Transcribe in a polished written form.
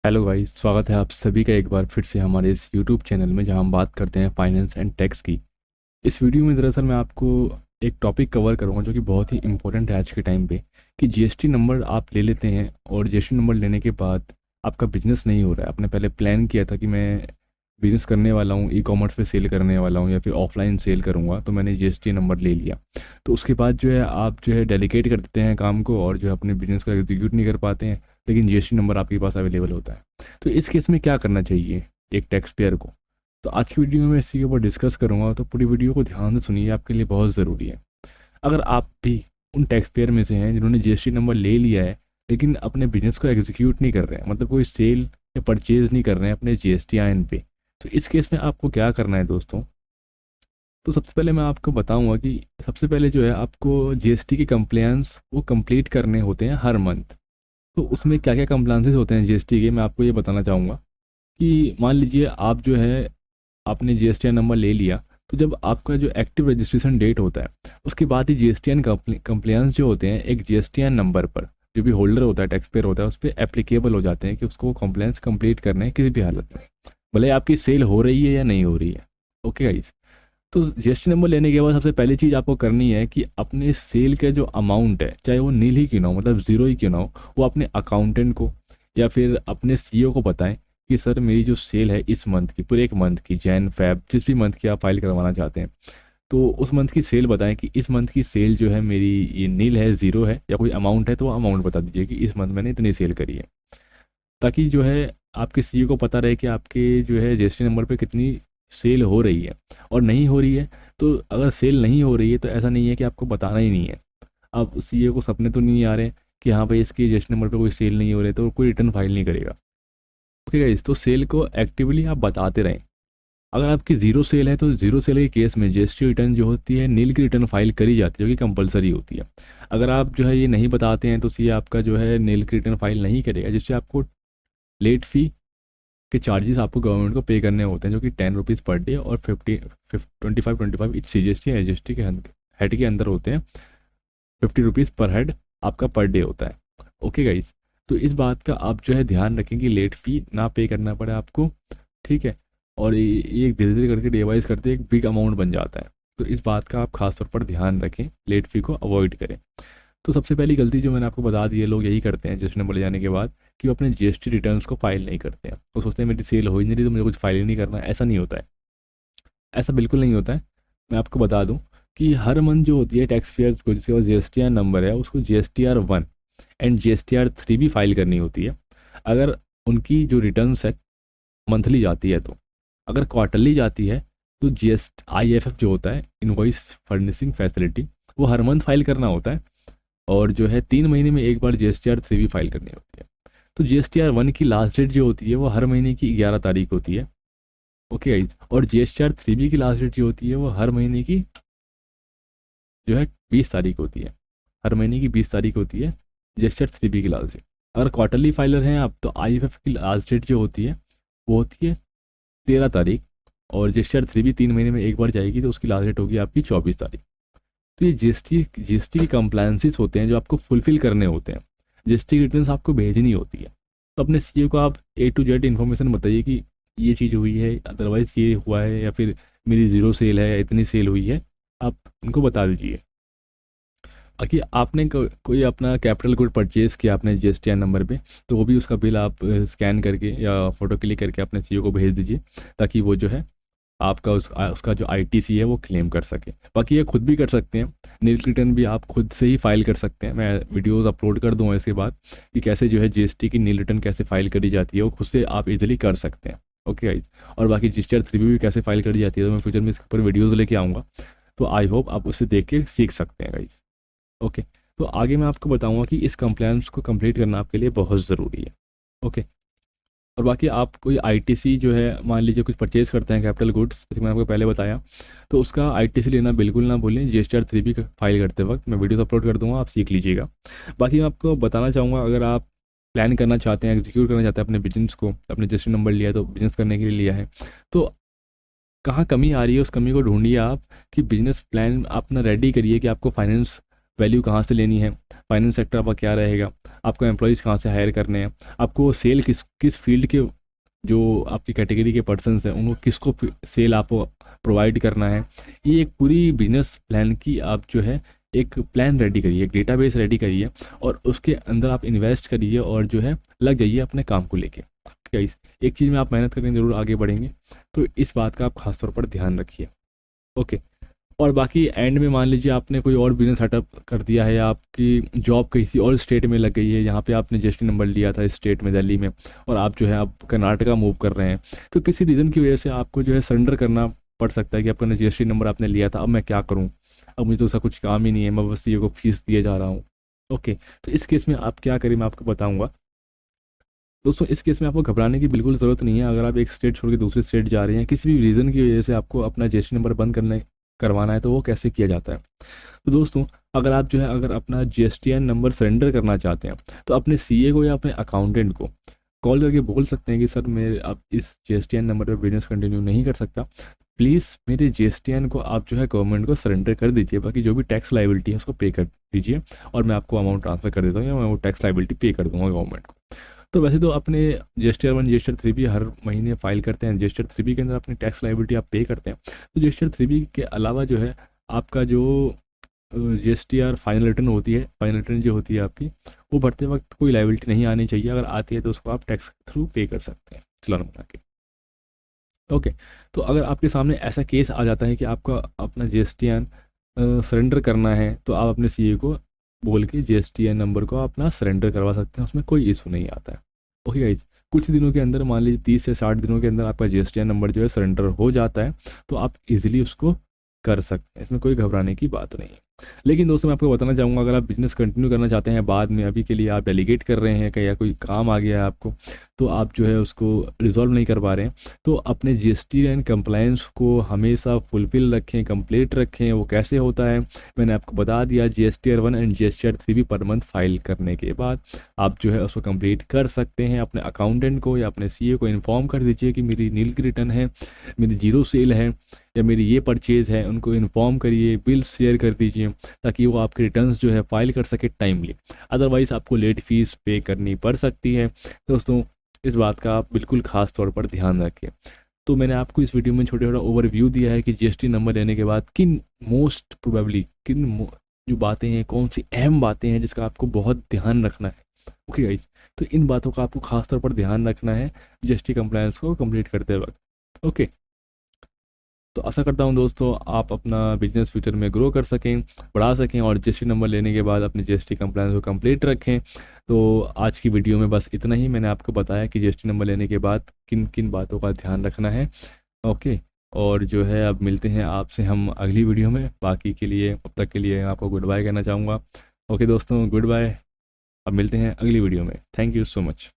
Hello भाई, स्वागत है आप सभी का एक बार फिर से हमारे इस यूट्यूब चैनल में जहां हम बात करते हैं फाइनेंस एंड टैक्स की। इस वीडियो में दरअसल मैं आपको एक टॉपिक कवर करूंगा जो कि बहुत ही इंपॉर्टेंट है आज के टाइम पे, कि जीएसटी नंबर आप ले लेते हैं और जीएसटी नंबर लेने के बाद आपका बिजनेस नहीं हो रहा है। आपने पहले प्लान किया था कि मैं बिजनेस करने वाला हूँ, ई कॉमर्स पे सेल करने वाला हूँ या फिर ऑफलाइन सेल करूँगा, तो मैंने जीएसटी नंबर ले लिया। तो उसके बाद जो है आप जो है डेलीकेट कर देते हैं काम को और जो है अपने बिजनेस को एग्जीक्यूट नहीं कर पाते हैं, लेकिन जीएसटी नंबर आपके पास अवेलेबल होता है। तो इस केस में क्या करना चाहिए एक टैक्स पेयर को? तो आज की वीडियो में मैं इसी के ऊपर डिस्कस करूंगा, तो पूरी वीडियो को ध्यान से सुनिए, आपके लिए बहुत ज़रूरी है। अगर आप भी उन टैक्स पेयर में से हैं जिन्होंने जीएसटी नंबर ले लिया है लेकिन अपने बिजनेस को एग्जीक्यूट नहीं कर रहे हैं, मतलब कोई सेल या परचेज नहीं कर रहे हैं अपने जीएसटी आइन पे, तो इस केस में आपको क्या करना है दोस्तों? तो सबसे पहले मैं आपको बताऊंगा कि सबसे पहले जो है आपको जीएसटी के कंप्लायंस वो कंप्लीट करने होते हैं हर मंथ। तो उसमें क्या क्या कंप्लायंसेस होते हैं जीएसटी के, मैं आपको ये बताना चाहूँगा। कि मान लीजिए आप जो है आपने जीएसटीएन नंबर ले लिया, तो जब आपका जो एक्टिव रजिस्ट्रेशन डेट होता है उसके बाद ही जीएसटीएन कंप्लायंस जो होते हैं एक जीएसटीएन नंबर पर जो भी होल्डर होता है, टैक्स पेयर होता है, उस पर एप्लीकेबल हो जाते हैं कि उसको कंप्लायंस कंप्लीट करना है किसी भी हालत में, भले आपकी सेल हो रही है या नहीं हो रही है। Okay guys. तो जीएसटी नंबर लेने के बाद सबसे पहली चीज़ आपको करनी है कि अपने सेल का जो अमाउंट है, चाहे वो नील ही क्यों ना हो, मतलब ज़ीरो ही क्यों ना हो, वो अपने अकाउंटेंट को या फिर अपने सीईओ को बताएं कि सर मेरी जो सेल है इस मंथ की, पूरे एक मंथ की, जैन फैब जिस भी मंथ की आप फाइल करवाना चाहते हैं, तो उस मंथ की सेल बताएं कि इस मंथ की सेल जो है मेरी ये नील है, ज़ीरो है, या कोई अमाउंट है तो वो अमाउंट बता दीजिए कि इस मंथ मैंने इतनी सेल करी है, ताकि जो है आपके सीईओ को पता रहे कि आपके जो है जीएसटी नंबर पे कितनी सेल हो रही है। और नहीं हो रही है, तो अगर सेल नहीं हो रही है तो ऐसा नहीं है कि आपको बताना ही नहीं है। अब सीईओ को सपने तो नहीं आ रहे कि हाँ भाई इसके जीएसटी नंबर पे कोई सेल नहीं हो रही, तो कोई रिटर्न फाइल नहीं करेगा। ओके गाइस, तो सेल को एक्टिवली आप बताते रहें। अगर आपकी जीरो सेल है तो जीरो सेल के केस में जीएसटी रिटर्न जो होती है नील की रिटर्न फाइल करी जाती है, जो कि कंपलसरी होती है। अगर आप जो है ये नहीं बताते हैं तो सी आपका जो है नील की रिटर्न फाइल नहीं करेगा, जिससे आपको लेट फी के चार्जेस आपको गवर्नमेंट को पे करने होते हैं, जो कि 10 रुपीज़ पर डे और 25 इच CGST या एसजीएसटी के हेड के अंदर होते हैं। 50 रुपीज़ पर हेड आपका पर डे होता है। Okay guys. तो इस बात का आप जो है ध्यान रखें कि लेट फी ना पे करना पड़े आपको, ठीक है। और ये धीरे धीरे करके डिवाइस करते एक बिग अमाउंट बन जाता है, तो इस बात का आप खास तौर पर ध्यान रखें, लेट फी को अवॉइड करें। तो सबसे पहली गलती जो मैंने आपको बता दी है, लोग यही करते हैं जीएसटी नंबर ले जाने के बाद, कि वो अपने जीएसटी रिटर्न्स को फाइल नहीं करते हैं। वो सोचते हैं मेरी सेल हो ही नहीं रही तो मुझे कुछ फाइल ही नहीं करना है। ऐसा नहीं होता है, ऐसा बिल्कुल नहीं होता है। मैं आपको बता दूं कि हर मंथ जो होती है टैक्स पेयर्स को, जिसके पास जीएसटीआर नंबर है, उसको GSTR 1 एंड GSTR 3 भी फाइल करनी होती है। अगर उनकी जो रिटर्न्स है मंथली जाती है तो, अगर क्वार्टरली जाती है तो IFF जो होता है, इनवॉइस फर्निशिंग फैसिलिटी, वो हर मंथ फाइल करना होता है। और जो है 3 महीने में एक बार GSTR 3 भी फाइल करनी होती है। तो GSTR 1 की लास्ट डेट जो होती है वो हर महीने की 11 तारीख होती है। Okay guys. और GSTR 3 की लास्ट डेट जो होती है वो हर महीने की जो है 20 तारीख होती है। हर महीने की 20 तारीख होती है GSTR 3 की लास्ट डेट। अगर क्वार्टरली फाइलर हैं आप तो IFF की लास्ट डेट जो होती है वो होती है 13 तारीख। और GSTR 3 3 महीने में एक बार जाएगी तो उसकी लास्ट डेट होगी आपकी 24 तारीख। तो ये जीएसटी के कंप्लायंसेस होते हैं जो आपको फुलफिल करने होते हैं। जीएसटी रिटर्न्स आपको भेजनी होती है। तो अपने सीईओ को आप A to Z इन्फॉर्मेशन बताइए कि ये चीज़ हुई है, अदरवाइज ये हुआ है, या फिर मेरी ज़ीरो सेल है या इतनी सेल हुई है, आप उनको बता दीजिए। बाकी आपने कोई अपना कैपिटल गुड परचेज़ किया अपने जीएसटीआई नंबर पे, तो वो भी उसका बिल आप स्कैन करके या फ़ोटो क्लिक करके अपने सीईओ को भेज दीजिए, ताकि वो जो है आपका उसका जो आईटीसी है वो क्लेम कर सके। बाकी ये खुद भी कर सकते हैं, नील रिटर्न भी आप खुद से ही फाइल कर सकते हैं। मैं वीडियोस अपलोड कर दूंगा इसके बाद कि कैसे जो है जीएसटी की नील रिटर्न कैसे फाइल करी जाती है, वो खुद से आप इजीली कर सकते हैं। Okay guys. और बाकी GSTR 3 भी कैसे फाइल करी जाती है तो मैं फ्यूचर में इसके ऊपर वीडियोज़ लेके आऊँगा, तो आई होप आप उसे देख के सीख सकते हैं गाइज। ओके। तो आगे मैं आपको बताऊँगा कि इस कंप्लायंस को कंप्लीट करना आपके लिए बहुत ज़रूरी है। ओके। और बाकी आप कोई आईटीसी जो है, मान लीजिए कुछ परचेज़ करते हैं कैपिटल गुड्स, जैसे मैंने आपको पहले बताया, तो उसका आईटीसी लेना बिल्कुल ना भूलें। GSTR 3 भी फाइल करते वक्त मैं वीडियो अपलोड कर दूंगा, आप सीख लीजिएगा। बाकी मैं आपको बताना चाहूँगा, अगर आप प्लान करना चाहते हैं, एग्जीक्यूट करना चाहते हैं अपने बिजनेस को, अपने रजिस्ट्रेशन नंबर लिया है तो बिजनेस करने के लिए लिया है, तो कहाँ कमी आ रही है उस कमी को ढूंढिए आप, कि बिजनेस प्लान अपना रेडी करिए कि आपको फाइनेंस वैल्यू कहाँ से लेनी है, फाइनेंस सेक्टर आपका क्या रहेगा, आपको एम्प्लॉयज़ कहाँ से हायर करने हैं, आपको सेल किस किस फील्ड के जो आपकी कैटेगरी के पर्सन्स हैं उनको किसको सेल आपको प्रोवाइड करना है। ये एक पूरी बिजनेस प्लान की आप जो है एक प्लान रेडी करिए, एक डेटाबेस रेडी करिए और उसके अंदर आप इन्वेस्ट करिए और जो है लग जाइए अपने काम को लेके। गाइस, एक चीज़ में आप मेहनत करेंगे ज़रूर आगे बढ़ेंगे, तो इस बात का आप खास तौर पर ध्यान रखिए। ओके। और बाकी एंड में मान लीजिए आपने कोई और बिजनेस सेटअप कर दिया है या आपकी जॉब किसी और स्टेट में लग गई है, यहाँ पे आपने जीएसटी नंबर लिया था इस स्टेट में, दिल्ली में, और आप जो है आप कर्नाटका मूव कर रहे हैं, तो किसी रीज़न की वजह से आपको जो है सरेंडर करना पड़ सकता है कि आपका जीएसटी नंबर आपने लिया था, अब मैं क्या करूँ, अब मुझे तो उसका कुछ काम ही नहीं है, मैं बस ये को फीस दिए जा रहा हूँ। ओके, तो इस केस में आप क्या करें मैं आपको बताऊँगा। दोस्तों, इस केस में आपको घबराने की बिल्कुल ज़रूरत नहीं है। अगर आप एक स्टेट छोड़ के दूसरे स्टेट जा रहे हैं, किसी भी रीज़न की वजह से आपको अपना जीएसटी नंबर बंद करवाना है, तो वो कैसे किया जाता है। तो दोस्तों, अगर आप जो है अगर अपना जीएसटीएन नंबर सरेंडर करना चाहते हैं, तो अपने सीए को या अपने अकाउंटेंट को कॉल करके बोल सकते हैं कि सर मैं अब इस जीएसटीएन नंबर पर बिजनेस कंटिन्यू नहीं कर सकता, प्लीज़ मेरे जीएसटीएन को आप जो है गवर्नमेंट को सरेंडर कर दीजिए, बाकी जो भी टैक्स लाइबिलिटी है उसको पे कर दीजिए और मैं आपको अमाउंट ट्रांसफ़र कर देता हूँ या मैं वो टैक्स लाइबिलिटी पे कर दूँगा गवर्नमेंट को। तो वैसे तो अपने जीएसटी वन जीएसटी थ्री भी हर महीने फाइल करते हैं, जीएसटी थ्री बी के अंदर अपनी टैक्स लाइबिलिटी आप पे करते हैं। तो जीएसटी थ्री बी के अलावा जो है आपका जो जीएसटीआर फाइनल रिटर्न होती है, फाइनल रिटर्न जो होती है आपकी, वो भरते वक्त कोई लाइबिलिटी नहीं आनी चाहिए, अगर आती है तो उसको आप टैक्स के थ्रू पे कर सकते हैं चालान बना के। ओके। तो अगर आपके सामने ऐसा केस आ जाता है कि आपका अपना जीएसटीएन सरेंडर करना है, तो आप अपने सीए को बोल के जीएसटीएन नंबर को अपना सरेंडर करवा सकते हैं, उसमें कोई इशू नहीं आता है। ओके गाइज, कुछ दिनों के अंदर, मान लीजिए 30 से 60 दिनों के अंदर आपका जीएसटीएन नंबर जो है सरेंडर हो जाता है, तो आप इजीली उसको कर सकते हैं, इसमें कोई घबराने की बात नहीं है। लेकिन दोस्तों, मैं आपको बताना चाहूँगा, अगर आप बिजनेस कंटिन्यू करना चाहते हैं बाद में, अभी के लिए आप डेलीगेट कर रहे हैं या कोई काम आ गया है आपको, तो आप जो है उसको रिजॉल्व नहीं कर पा रहे हैं, तो अपने जीएसटी एंड कंप्लायंस को हमेशा फुलफिल रखें, कंप्लीट रखें। वो कैसे होता है मैंने आपको बता दिया, GSTR one and GSTR three भी पर मंथ फाइल करने के बाद आप जो है उसको कंप्लीट कर सकते हैं। अपने अकाउंटेंट को या अपने सीए को इन्फॉर्म कर दीजिए कि मेरी नील की रिटर्न है, मेरी जीरो सेल है या मेरी ये परचेज़ है, उनको इन्फॉर्म करिए, बिल शेयर कर दीजिए ताकि वो आपके रिटर्न्स जो है फाइल कर सके टाइमली। अदरवाइज़ आपको लेट फीस पे करनी पड़ सकती है। दोस्तों, इस बात का आप बिल्कुल ख़ास तौर पर ध्यान रखें। तो मैंने आपको इस वीडियो में छोटा-छोटा ओवरव्यू दिया है कि जीएसटी नंबर लेने के बाद किन मोस्ट प्रोबेबली जो बातें हैं, कौन-सी अहम बातें हैं जिसका आपको बहुत ध्यान रखना है। ओके गाइस, तो इन बातों का आपको ख़ास तौर पर ध्यान रखना है जीएसटी कंप्लायंस को कंप्लीट करते वक़्त। ओके। तो आशा करता हूँ दोस्तों आप अपना बिजनेस फ्यूचर में ग्रो कर सकें, बढ़ा सकें और जीएसटी नंबर लेने के बाद अपनी जीएसटी कंप्लायंस को कंप्लीट रखें। तो आज की वीडियो में बस इतना ही, मैंने आपको बताया कि जीएसटी नंबर लेने के बाद किन किन बातों का ध्यान रखना है। ओके। और जो है अब मिलते हैं आपसे हम अगली वीडियो में, बाकी के लिए अब तक के लिए आपको गुड बाय कहना चाहूँगा। ओके दोस्तों, गुड बाय। अब मिलते हैं अगली वीडियो में। Thank you so much.